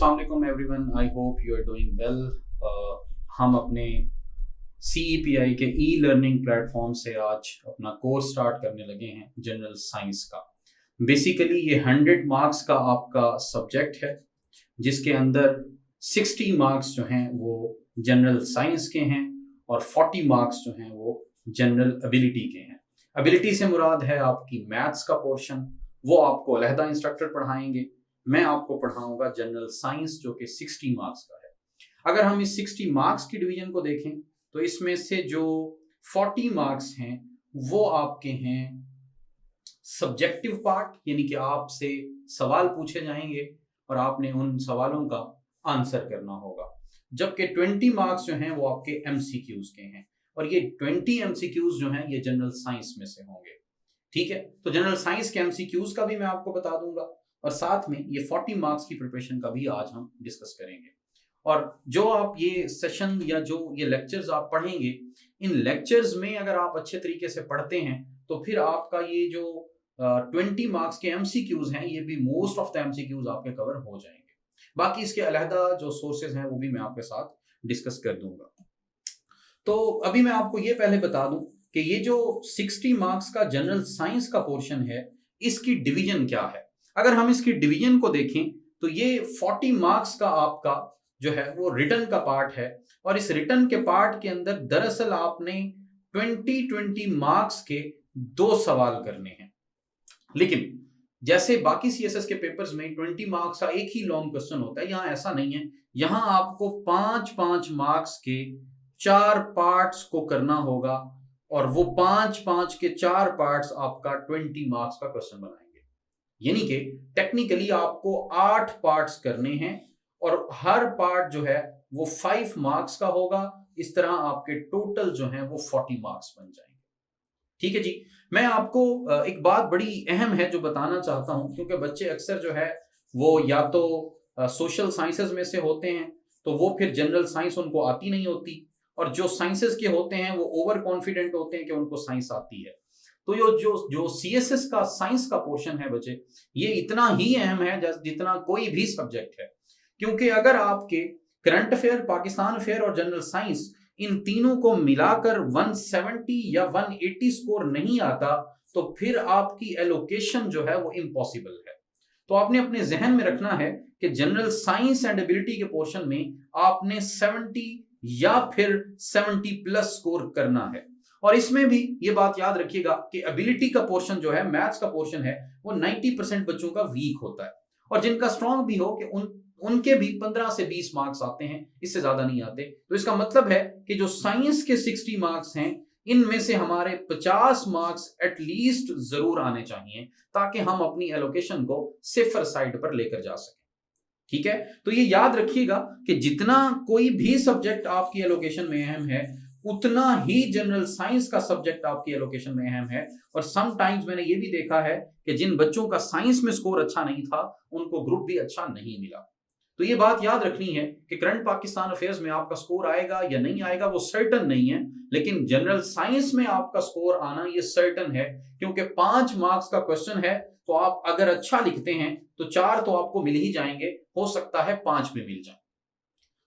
अस्सलाम वालेकुम everyone, I hope you are doing well. हम अपने CEPI के ई लर्निंग प्लेटफॉर्म से आज अपना कोर्स स्टार्ट करने लगे हैं जनरल साइंस का। बेसिकली ये 100 मार्क्स का आपका सब्जेक्ट है, जिसके अंदर 60 मार्क्स जो हैं वो जनरल साइंस के हैं और 40 मार्क्स जो हैं वो जनरल एबिलिटी के हैं। एबिलिटी से मुराद है आपकी मैथ्स का पोर्शन, वो आपको अलहदा इंस्ट्रक्टर पढ़ाएंगे। मैं आपको पढ़ाऊंगा जनरल साइंस जो कि 60 मार्क्स का है। अगर हम इस 60 मार्क्स की डिवीजन को देखें तो इसमें से जो 40 मार्क्स हैं वो आपके हैं सब्जेक्टिव पार्ट, यानी कि आपसे सवाल पूछे जाएंगे और आपने उन सवालों का आंसर करना होगा। जबकि 20 मार्क्स जो हैं वो आपके MCQs के हैं और ये 20 MCQs जो हैं ये जनरल साइंस में से होंगे। ठीक है, तो जनरल साइंस के MCQs का भी मैं आपको बता दूंगा और साथ में ये 40 मार्क्स की प्रिपरेशन का भी आज हम डिस्कस करेंगे। और जो आप ये सेशन या जो ये लेक्चर्स आप पढ़ेंगे, इन लेक्चर्स में अगर आप अच्छे तरीके से पढ़ते हैं तो फिर आपका ये जो 20 मार्क्स के MCQs हैं ये भी मोस्ट ऑफ द MCQs आपके कवर हो जाएंगे। बाकी इसके अलहदा जो सोर्सेज हैं वो भी मैं आपके साथ डिस्कस कर दूंगा। तो अभी मैं आपको ये पहले बता दूं कि ये जो 60 मार्क्स का जनरल साइंस का पोर्शन है इसकी डिवीजन क्या है। अगर हम इसकी डिवीजन को देखें तो ये 40 मार्क्स का आपका जो है वो रिटन का पार्ट है और इस रिटन के पार्ट के अंदर दरअसल आपने 20 मार्क्स के 2 सवाल करने हैं। लेकिन जैसे बाकी CSS के पेपर्स में 20 मार्क्स का एक ही लॉन्ग क्वेश्चन होता है, यहाँ ऐसा नहीं है। यहाँ आपको 5-5 मार्क्स के 4 पार्ट्स को करना होगा और वो 5-5 के 4 पार्ट्स आपका 20 मार्क्स का क्वेश्चन बनाएंगे। यानी कि टेक्निकली आपको 8 पार्ट्स करने हैं और हर पार्ट जो है वो 5 मार्क्स का होगा। इस तरह आपके टोटल जो है वो 40 मार्क्स बन जाएंगे। ठीक है जी, मैं आपको एक बात बड़ी अहम है जो बताना चाहता हूं, क्योंकि बच्चे अक्सर जो है वो या तो सोशल साइंसेज में से होते हैं तो वो फिर जनरल साइंस उनको आती नहीं होती, और जो साइंसेज के होते हैं वो ओवर कॉन्फिडेंट होते हैं कि उनको साइंस आती है। तो जो CSS का साइंस का पोर्शन है बच्चे, ये इतना ही अहम है जितना कोई भी सब्जेक्ट है। क्योंकि अगर आपके करंट अफेयर, पाकिस्तान अफेयर और जनरल साइंस इन तीनों को मिलाकर 170 या 180 स्कोर नहीं आता तो फिर आपकी एलोकेशन जो है वो इम्पॉसिबल है। तो आपने अपने जहन में रखना है कि जनरल साइंस एंड एबिलिटी के पोर्शन में आपने 70 या फिर 70 प्लस स्कोर करना है। और इसमें भी ये बात याद रखिएगा कि एबिलिटी का पोर्शन जो है, मैथ्स का पोर्शन है, वो 90% बच्चों का वीक होता है और जिनका स्ट्रांग भी हो कि उनके भी 15 से 20 मार्क्स आते हैं, इससे ज्यादा नहीं आते। तो इसका मतलब है कि जो साइंस के 60 मार्क्स हैं इनमें से हमारे 50 मार्क्स एटलीस्ट जरूर आने चाहिए ताकि हम अपनी एलोकेशन को सेफर साइड पर लेकर जा सकें। ठीक है, तो ये याद रखिएगा कि जितना कोई भी सब्जेक्ट आपकी एलोकेशन में अहम है उतना ही जनरल साइंस का सब्जेक्ट आपकी एलोकेशन में अहम है। और समटाइम्स मैंने ये भी देखा है कि जिन बच्चों का साइंस में स्कोर अच्छा नहीं था उनको ग्रुप भी अच्छा नहीं मिला। तो ये बात याद रखनी है कि करंट पाकिस्तान अफेयर्स में आपका स्कोर आएगा या नहीं आएगा वो सर्टन नहीं है, लेकिन जनरल साइंस में आपका स्कोर आना ये सर्टन है, क्योंकि 5 मार्क्स का क्वेश्चन है। तो आप अगर अच्छा लिखते हैं तो 4 तो आपको मिल ही जाएंगे, हो सकता है 5 भी मिल जाए।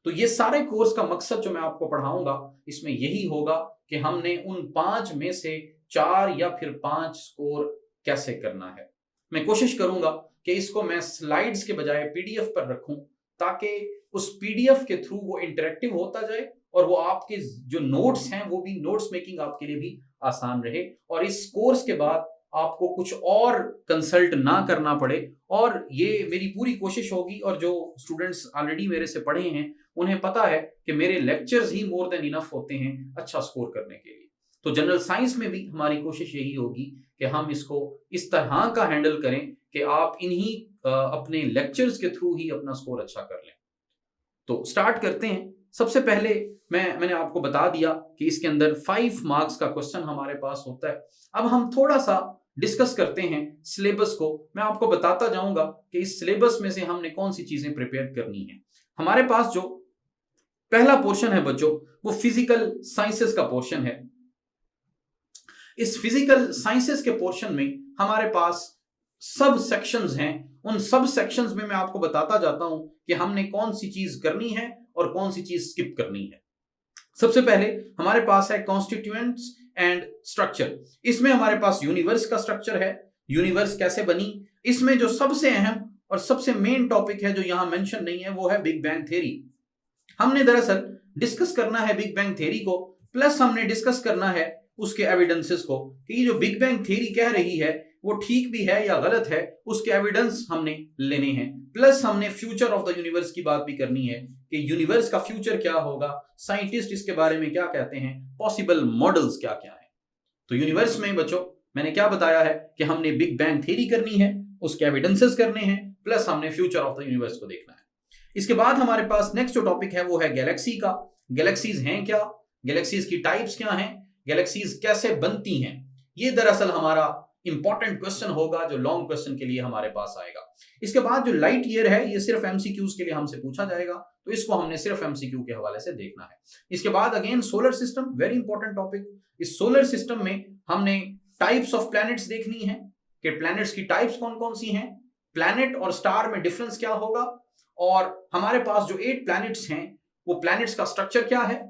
तो ये सारे कोर्स का मकसद जो मैं आपको पढ़ाऊंगा इसमें यही होगा कि हमने उन 5 में से 4 या फिर 5 स्कोर कैसे करना है। मैं कोशिश करूंगा कि इसको मैं स्लाइड्स के बजाय PDF पर रखूं ताकि उस PDF के थ्रू वो इंटरेक्टिव होता जाए और वो आपके जो नोट्स हैं वो भी नोट्स मेकिंग आपके लिए भी आसान रहे और इस कोर्स के बाद आपको कुछ और कंसल्ट ना करना पड़े। और ये मेरी पूरी कोशिश होगी, और जो स्टूडेंट्स ऑलरेडी मेरे से पढ़े हैं उन्हें पता है कि मेरे लेक्चर्स ही मोर देन इनफ होते हैं अच्छा स्कोर करने के लिए। तो जनरल साइंस में भी हमारी कोशिश यही होगी कि हम इसको इस तरह का हैंडल करें कि आप इन्हीं अपने लेक्चर्स के थ्रू ही अपना स्कोर अच्छा कर लें। तो स्टार्ट करते हैं। सबसे पहले मैंने आपको बता दिया कि इसके अंदर 5 मार्क्स का क्वेश्चन हमारे पास होता है। अब हम थोड़ा सा डिस्कस करते हैं सिलेबस को। मैं आपको बताता जाऊंगा कि इस सिलेबस में से हमने कौन सी चीजें प्रिपेयर करनी है। हमारे पास जो पहला पोर्शन है बच्चों वो फिजिकल साइंसेस का पोर्शन है। इस फिजिकल साइंसेस के पोर्शन में हमारे पास सब सेक्शंस हैं, उन सब सेक्शंस में मैं आपको बताता जाता हूं कि हमने कौन सी चीज करनी है और कौन सी चीज स्किप करनी है। सबसे पहले हमारे पास है कॉन्स्टिट्यूएंट्स एंड स्ट्रक्चर। इसमें हमारे पास यूनिवर्स का स्ट्रक्चर है, यूनिवर्स कैसे बनी। इसमें जो सबसे अहम और सबसे मेन टॉपिक है जो यहां मेंशन नहीं है वो है बिग बैंग थ्योरी। हमने दरअसल डिस्कस करना है बिग बैंग थ्योरी को, प्लस हमने डिस्कस करना है उसके एविडेंसेस को कि ये जो बिग बैंग थ्योरी कह रही है वो ठीक भी है या गलत है, उसके एविडेंस हमने लेने हैं। प्लस हमने फ्यूचर ऑफ द यूनिवर्स की बात भी करनी है कि यूनिवर्स का फ्यूचर क्या होगा, साइंटिस्ट इसके बारे में क्या कहते हैं, पॉसिबल मॉडल्स क्या क्या है। तो यूनिवर्स में बच्चों मैंने क्या बताया है कि हमने बिग बैंग थ्योरी करनी है, उसके एविडेंसेस करने हैं, प्लस हमने फ्यूचर ऑफ द यूनिवर्स को देखना है। इसके बाद हमारे पास नेक्स्ट जो टॉपिक है वो है गैलेक्सी का। गैलेक्सीज हैं क्या, गैलेक्सीज की टाइप्स क्या हैं, गैलेक्सीज कैसे बनती हैं। ये दरअसल हमारा इंपॉर्टेंट क्वेश्चन होगा जो लॉन्ग क्वेश्चन के लिए हमारे पास आएगा। इसके बाद जो लाइट ईयर है ये सिर्फ एमसीक्यूज के लिए हमसे पूछा जाएगा, तो इसको हमने सिर्फ एमसीक्यू के हवाले से देखना है। इसके बाद again solar system, very important topic. इस सोलर सिस्टम में हमने टाइप्स ऑफ प्लैनेट्स देखनी है कि प्लैनेट्स की टाइप्स कौन कौन सी हैं, प्लैनेट और स्टार में डिफरेंस क्या होगा, और हमारे पास जो 8 प्लैनेट्स हैं वो प्लैनेट्स का स्ट्रक्चर क्या है,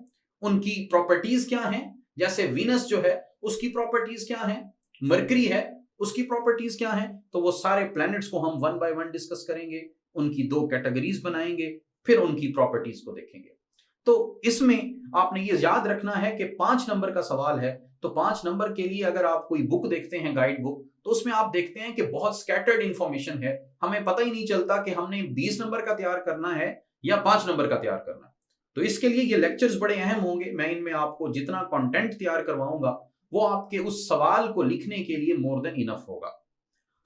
उनकी प्रॉपर्टीज क्या हैं। जैसे वीनस जो है उसकी प्रॉपर्टीज क्या हैं, मरकरी है उसकी प्रॉपर्टीज क्या हैं। तो वो सारे प्लैनेट्स को हम 1 बाय 1 डिस्कस करेंगे, उनकी 2 कैटेगरीज बनाएंगे, फिर उनकी प्रॉपर्टीज को देखेंगे। तो इसमें आपने ये याद रखना है कि 5 नंबर का सवाल है, तो 5 नंबर के लिए अगर आप कोई बुक देखते हैं, गाइड बुक, तो उसमें आप देखते हैं कि बहुत स्कैटर्ड इंफॉर्मेशन है, हमें पता ही नहीं चलता कि हमने 20 नंबर का तैयार करना है या 5 नंबर का तैयार करना है। तो इसके लिए ये लेक्चर्स बड़े अहम होंगे। मैं इनमें आपको जितना कंटेंट तैयार करवाऊंगा वो आपके उस सवाल को लिखने के लिए मोर देन इनफ होगा।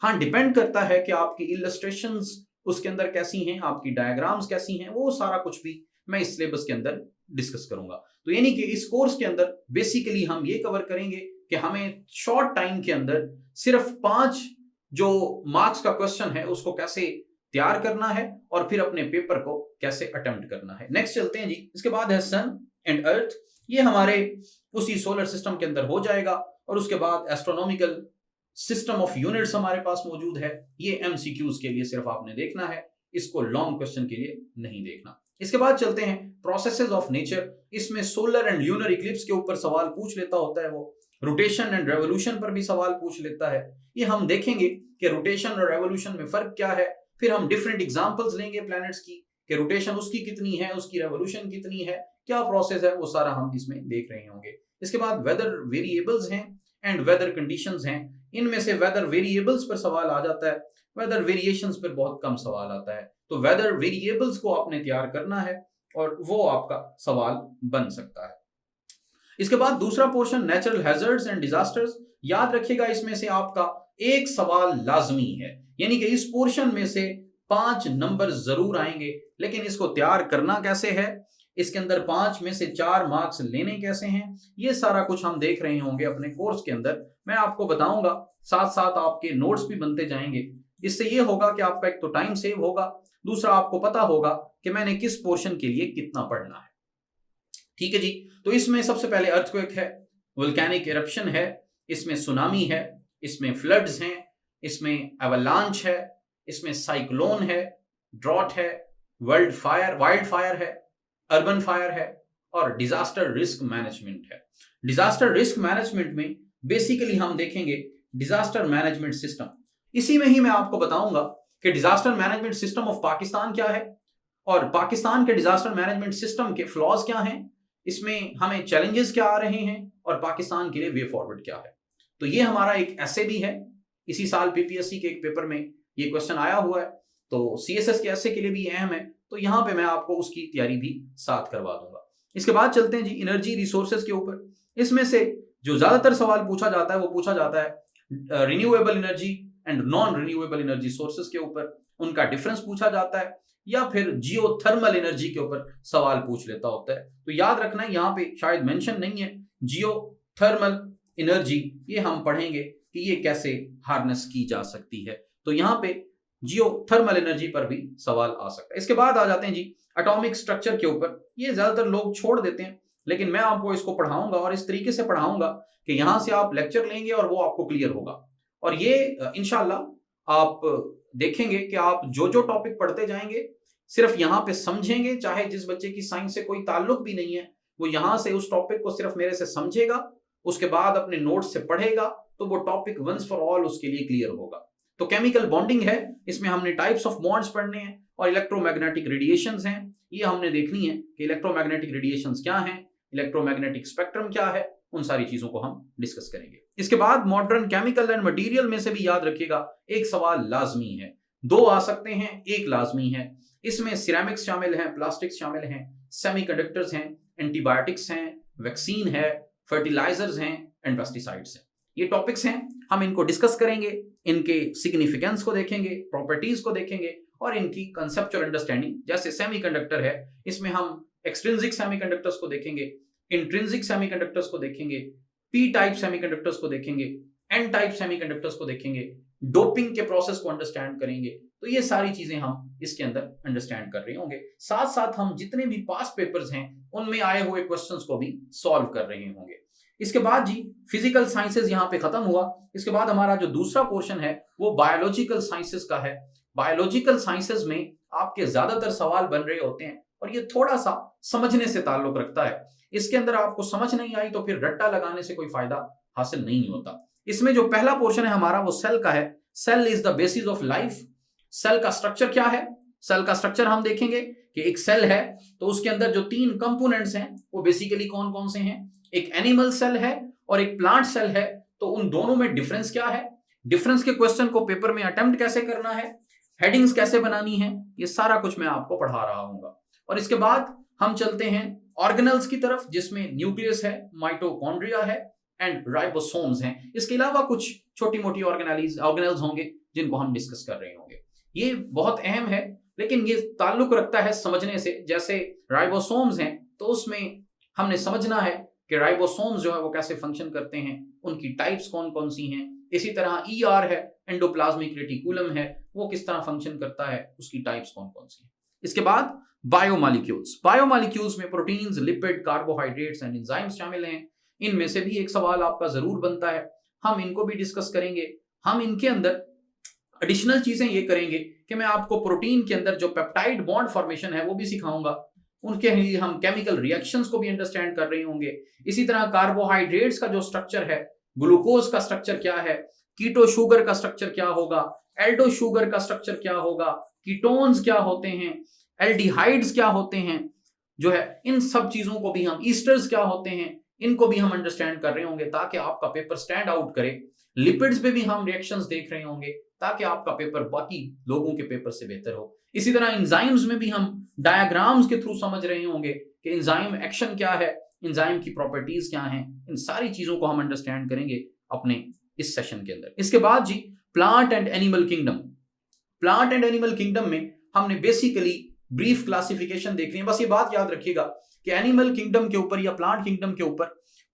हाँ, डिपेंड करता है कि आपकी इलस्ट्रेशंस उसके अंदर कैसी हैं, आपकी डायग्राम्स कैसी हैं, वो सारा कुछ भी मैं इस सिलेबस के अंदर डिस्कस करूंगा। तो यानी कि इस कोर्स के अंदर बेसिकली हम ये कवर करेंगे कि हमें शॉर्ट टाइम के अंदर सिर्फ 5 जो मार्क्स का क्वेश्चन है उसको कैसे तैयार करना है और फिर अपने पेपर को कैसे अटेम्प्ट करना है। नेक्स्ट चलते हैं जी। इसके बाद है सन एंड अर्थ, ये हमारे उसी सोलर सिस्टम के अंदर हो जाएगा। और उसके बाद एस्ट्रोनॉमिकल सिस्टम ऑफ यूनिट्स हमारे पास मौजूद है, ये एमसीक्यूज के लिए सिर्फ आपने देखना है, इसको लॉन्ग क्वेश्चन के लिए नहीं देखना। इसके बाद चलते हैं प्रोसेसेस ऑफ नेचर, इसमें सोलर एंड ल्यूनर इक्लिप्स के ऊपर सवाल पूछ लेता होता है, वो रोटेशन एंड रेवोल्यूशन पर भी सवाल पूछ लेता है। ये हम देखेंगे कि रोटेशन और रेवोल्यूशन में फर्क क्या है, फिर हम डिफरेंट एग्जांपल्स लेंगे प्लैनेट्स की कि रोटेशन उसकी कितनी है, उसकी रेवोल्यूशन कितनी है, क्या प्रोसेस है, वो सारा हम इसमें देख रहे होंगे। इसके बाद वेदर वेरिएबल्स हैं एंड वेदर कंडीशंस हैं, इनमें से वेदर वेरिएबल्स पर सवाल आ जाता है, वेदर वेरिएशंस पर बहुत कम सवाल आता है। तो वेदर वेरिएबल्स को आपने तैयार करना है और वो आपका सवाल बन सकता है। इसके बाद दूसरा portion natural hazards and disasters, याद रखिएगा इसमें से आपका एक सवाल लाजमी है, यानी कि इस पोर्शन में से 5 नंबर जरूर आएंगे। लेकिन इसको तैयार करना कैसे है, इसके अंदर 5 में से 4 मार्क्स लेने कैसे हैं, ये सारा कुछ हम देख रहे होंगे अपने कोर्स के अंदर। मैं आपको बताऊंगा, साथ साथ आपके नोट्स भी बनते जाएंगे। इससे ये होगा कि आपका एक तो टाइम सेव होगा, दूसरा आपको पता होगा कि मैंने किस पोर्शन के लिए कितना पढ़ना है। ठीक है जी। तो इसमें सबसे पहले अर्थक्वेक है, वोल्केनिक इरप्शन है, इसमें सुनामी है, इसमें फ्लड्स हैं, इसमें एवलांच है, इसमें साइक्लोन है, ड्रॉट है, वाइल्ड फायर है, अर्बन फायर है और डिजास्टर रिस्क मैनेजमेंट है। डिजास्टर रिस्क मैनेजमेंट में बेसिकली हम देखेंगे डिजास्टर मैनेजमेंट सिस्टम। इसी में ही मैं आपको बताऊंगा कि disaster management system of Pakistan क्या है और पाकिस्तान के डिजास्टर मैनेजमेंट सिस्टम के फ्लॉज क्या हैं, इसमें हमें चैलेंजेस क्या आ रहे हैं और पाकिस्तान के लिए वे फॉरवर्ड क्या है। तो ये हमारा एक ऐसे भी है, इसी साल पीपीएससी के एक पेपर में ये क्वेश्चन आया हुआ है, तो सीएसएस के ऐसे के लिए भी अहम है, तो यहाँ पे मैं आपको उसकी तैयारी भी साथ करवा दूंगा। इसके बाद चलते हैं जी एनर्जी रिसोर्सेज के ऊपर। इसमें से जो ज्यादातर सवाल पूछा जाता है वो पूछा जाता है renewable energy and non renewable energy sources के ऊपर, उनका डिफरेंस पूछा जाता है, या फिर जियोथर्मल एनर्जी के ऊपर सवाल पूछ लेता होता है। तो याद रखना है यहाँ पे शायद मेंशन नहीं है जियोथर्मल एनर्जी, ये हम पढ़ेंगे कि ये कैसे हार्नेस की जा सकती है। तो यहाँ पे जियोथर्मल एनर्जी पर भी सवाल आ सकता है। इसके बाद आ जाते हैं जी एटॉमिक स्ट्रक्चर के ऊपर। ये ज्यादातर लोग छोड़ देते हैं, लेकिन मैं आपको इसको पढ़ाऊंगा और इस तरीके से पढ़ाऊंगा कि यहां से आप लेक्चर लेंगे और वो आपको क्लियर होगा। और ये इंशाल्लाह आप देखेंगे कि आप जो जो टॉपिक पढ़ते जाएंगे सिर्फ यहाँ पे समझेंगे, चाहे जिस बच्चे की साइंस से कोई ताल्लुक भी नहीं है वो यहाँ से उस टॉपिक को सिर्फ मेरे से समझेगा, उसके बाद अपने नोट्स से पढ़ेगा, तो वो टॉपिक वंस फॉर ऑल उसके लिए क्लियर होगा। तो केमिकल बॉन्डिंग है, इसमें हमने टाइप्स ऑफ बॉन्ड्स पढ़ने हैं और इलेक्ट्रोमैग्नेटिक रेडिएशंस हैं, ये हमने देखनी है कि इलेक्ट्रोमैग्नेटिक रेडिएशंस क्या हैं, इलेक्ट्रोमैग्नेटिक स्पेक्ट्रम क्या है, उन सारी चीजों को हम डिस्कस करेंगे। इसके बाद मॉडर्न केमिकल एंड मटेरियल में से भी याद रखिएगा एक सवाल लाजमी है, दो आ सकते हैं, एक लाजमी है। इसमें सिरेमिक्स शामिल हैं, प्लास्टिक्स शामिल हैं, सेमीकंडक्टर्स हैं, एंटीबायोटिक्स हैं, वैक्सीन है, फर्टिलाइजर्स हैं एंड पेस्टिसाइड्स हैं। ये टॉपिक्स हैं, हम इनको डिस्कस करेंगे, इनके सिग्निफिकेंस को देखेंगे, प्रॉपर्टीज को देखेंगे और इनकी कंसेप्चुअल अंडरस्टैंडिंग। जैसे सेमीकंडक्टर है, इसमें हम एक्सट्रिंसिक सेमीकंडक्टर्स को देखेंगे, इंट्रिंसिक सेमीकंडक्टर्स को देखेंगे, पी टाइप सेमीकंडक्टर्स को देखेंगे, एन टाइप सेमीकंडक्टर्स को देखेंगे, डोपिंग के प्रोसेस को अंडरस्टैंड करेंगे। तो ये सारी चीजें हम इसके अंदर अंडरस्टैंड कर रहे होंगे, साथ साथ हम जितने भी पास्ट पेपर्स हैं उनमें आए हुए क्वेश्चंस को भी सॉल्व कर रहे होंगे। इसके बाद जी फिजिकल साइंसेज यहाँ पे खत्म हुआ। इसके बाद हमारा जो दूसरा पोर्शन है वो बायोलॉजिकल साइंसेज का है। बायोलॉजिकल साइंसेज में आपके ज्यादातर सवाल बन रहे होते हैं और ये थोड़ा सा समझने से ताल्लुक रखता है। इसके अंदर आपको समझ नहीं आई तो फिर रट्टा लगाने से कोई फायदा हासिल नहीं होता। इसमें जो पहला पोर्शन है हमारा वो सेल का है। Cell is the basis of life. Cell का स्ट्रक्चर क्या है? सेल का स्ट्रक्चर हम देखेंगे कि एक सेल है तो उसके अंदर जो तीन कंपोनेंट्स हैं वो बेसिकली कौन कौन से हैं। एक एनिमल सेल है और एक प्लांट सेल है, तो उन दोनों में डिफरेंस क्या है, डिफरेंस के क्वेश्चन को पेपर में अटेम्प्ट कैसे करना है, हेडिंग्स कैसे बनानी है, ये सारा कुछ मैं आपको पढ़ा रहा हूँ। और इसके बाद हम चलते हैं ऑर्गेनल्स की तरफ, जिसमें न्यूक्लियस है, माइटोकॉन्ड्रिया है एंड राइबोसोम्स हैं। इसके अलावा कुछ छोटी मोटी ऑर्गेनल्स होंगे जिनको हम डिस्कस कर रहे होंगे। ये बहुत अहम है लेकिन ये ताल्लुक रखता है समझने से। जैसे राइबोसोम्स हैं तो उसमें हमने समझना है कि राइबोसोम्स जो है वो कैसे फंक्शन करते हैं, उनकी टाइप्स कौन कौन सी हैं। इसी तरह ईआर है, एंडोप्लाज्मिक रेटिकुलम है, वो किस तरह फंक्शन करता है, उसकी टाइप्स कौन कौन सी हैं। इसके बाद बायोमॉलिक्यूल्स। बायोमॉलिक्यूल्स में proteins, lipid, carbohydrates and enzymes शामिल हैं। इनमें से भी एक सवाल आपका जरूर बनता है, हम इनको भी डिस्कस करेंगे। हम इनके अंदर एडिशनल चीजें ये करेंगे कि मैं आपको प्रोटीन के अंदर जो पेप्टाइड बॉन्ड फॉर्मेशन है वो भी सिखाऊंगा, उनके लिए हम केमिकल रिएक्शंस को भी अंडरस्टैंड कर रहे होंगे। इसी तरह कार्बोहाइड्रेट्स का जो स्ट्रक्चर है, ग्लूकोज का स्ट्रक्चर क्या है, कीटो शुगर का स्ट्रक्चर क्या होगा, एल्डो शुगर का स्ट्रक्चर क्या होगा, कीटोन्स क्या होते हैं, एल्डिहाइड्स क्या होते हैं, जो है इन सब चीजों को भी हम, ईस्टर्स क्या होते हैं, इनको भी हम अंडरस्टैंड कर रहे होंगे ताकि आपका पेपर स्टैंड आउट करे। लिपिड्स पे भी हम रिएक्शंस देख रहे होंगे ताकि आपका पेपर बाकी लोगों के पेपर से बेहतर हो। इसी तरह एंजाइम्स में भी हम डायग्राम्स के थ्रू समझ रहे होंगे कि एंजाइम एक्शन क्या है, एंजाइम की प्रॉपर्टीज क्या हैं। इन सारी चीजों को हम अंडरस्टैंड करेंगे अपने इस सेशन के अंदर। इसके बाद जी plant and animal kingdom. Plant and animal kingdom में हमने बेसिकली ब्रीफ क्लासिफिकेशन देखनी है। बस ये बात याद रखिएगा कि एनिमल किंगडम के ऊपर या प्लांट किंगडम के ऊपर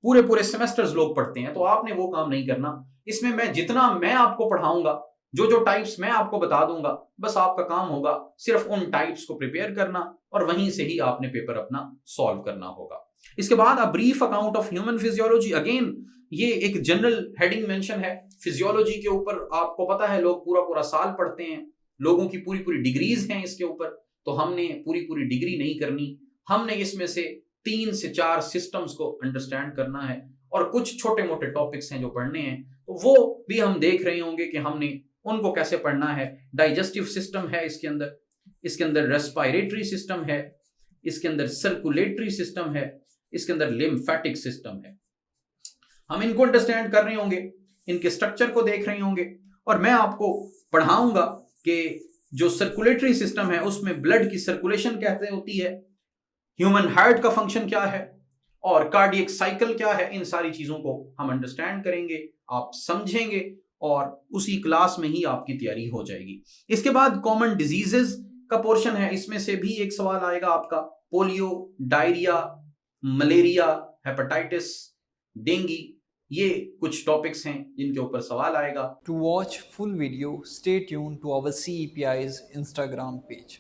पूरे पूरे सेमेस्टर्स लोग पढ़ते हैं, तो आपने वो काम नहीं करना। इसमें मैं जितना मैं आपको पढ़ाऊंगा, जो जो टाइप्स मैं आपको बता दूंगा, बस आपका काम होगा सिर्फ उन टाइप्स को प्रिपेयर करना और वहीं से ही आपने पेपर अपना सॉल्व करना होगा। इसके बाद a brief account of human physiology. Again ये एक जनरल हेडिंग मेंशन है। फिजियोलॉजी के ऊपर आपको पता है लोग पूरा पूरा साल पढ़ते हैं, लोगों की पूरी पूरी डिग्रीज हैं इसके ऊपर, तो हमने पूरी पूरी डिग्री नहीं करनी। हमने इसमें से 3 से 4 सिस्टम्स को अंडरस्टैंड करना है और कुछ छोटे मोटे टॉपिक्स हैं जो पढ़ने हैं, तो वो भी हम देख रहे होंगे कि हमने उनको कैसे पढ़ना है। डाइजेस्टिव सिस्टम है इसके अंदर रेस्पिरेटरी सिस्टम है, इसके अंदर सर्कुलेटरी सिस्टम है, इसके अंदर लिम्फेटिक सिस्टम है। हम इनको अंडरस्टैंड कर रहे होंगे, इनके स्ट्रक्चर को देख रहे होंगे और मैं आपको पढ़ाऊंगा कि जो सर्कुलेटरी सिस्टम है उसमें ब्लड की सर्कुलेशन कैसे होती है, ह्यूमन हार्ट का फंक्शन क्या है और कार्डियक साइकिल क्या है। इन सारी चीजों को हम अंडरस्टैंड करेंगे, आप समझेंगे और उसी क्लास में ही आपकी तैयारी हो जाएगी। इसके बाद कॉमन डिजीजेस का पोर्शन है, इसमें से भी एक सवाल आएगा आपका। Polio, diarrhoea, malaria, hepatitis, dengue, ये कुछ टॉपिक्स हैं जिनके ऊपर सवाल आएगा। To watch full video, stay tuned to our CEPI's Instagram page.